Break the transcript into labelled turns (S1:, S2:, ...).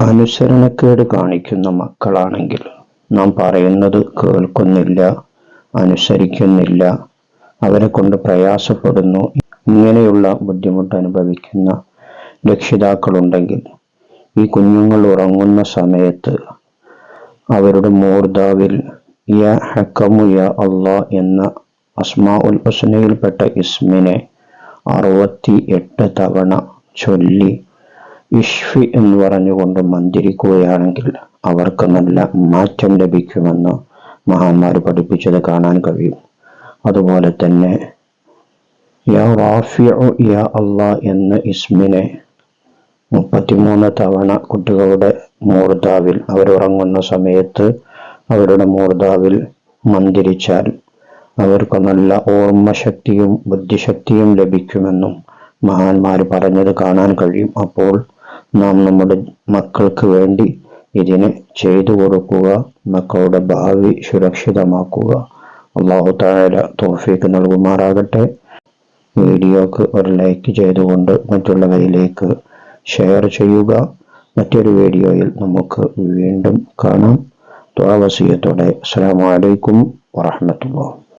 S1: അനുസരണക്കേട് കാണിക്കുന്ന മക്കളാണെങ്കിൽ നാം പറയുന്നത് കേൾക്കുന്നില്ല, അനുസരിക്കുന്നില്ല, അവരെ കൊണ്ട് പ്രയാസപ്പെടുന്നു, ഇങ്ങനെയുള്ള ബുദ്ധിമുട്ട് അനുഭവിക്കുന്ന രക്ഷിതാക്കളുണ്ടെങ്കിൽ ഈ കുഞ്ഞുങ്ങൾ ഉറങ്ങുന്ന സമയത്ത് അവരുടെ മൂർധാവിൽ യാ ഹക്കമു യാ അള്ളാ എന്ന അസ്മാഉൽ ഹുസ്നയിൽപ്പെട്ട ഇസ്മിനെ 68 തവണ ചൊല്ലി ഇഷ്ഫി എന്ന് പറഞ്ഞുകൊണ്ട് മന്ത്രിക്കുകയാണെങ്കിൽ അവർക്ക് നല്ല മാറ്റം ലഭിക്കുമെന്ന് മഹാന്മാർ പഠിപ്പിച്ചത് കാണാൻ കഴിയും. അതുപോലെ തന്നെ യാ റാഫിഉ യാ അല്ലാ എന്ന ഇസ്മിനെ 33 തവണ കുട്ടികളുടെ മൂർധാവിൽ അവരുറങ്ങുന്ന സമയത്ത് അവരുടെ മൂർധാവിൽ മന്ത്രിച്ചാൽ അവർക്ക് നല്ല ഓർമ്മശക്തിയും ബുദ്ധിശക്തിയും ലഭിക്കുമെന്നും മഹാന്മാർ പറഞ്ഞത് കാണാൻ കഴിയും. അപ്പോൾ നാം നമ്മുടെ മക്കൾക്ക് വേണ്ടി ഇതിനെ ചെയ്തു കൊടുക്കുക, മക്കളുടെ ഭാവി സുരക്ഷിതമാക്കുക. അല്ലാഹു തആല തൗഫീഖ് നൽകുമാറാകട്ടെ. വീഡിയോക്ക് ഒരു ലൈക്ക് ചെയ്തുകൊണ്ട് മറ്റുള്ളവരിലേക്ക് ഷെയർ ചെയ്യുക. മറ്റൊരു വീഡിയോയിൽ നമുക്ക് വീണ്ടും കാണാം. ദുആ വസിയത്തോടെ അസ്സലാമു അലൈക്കും വറഹ്മത്തുള്ളാഹി.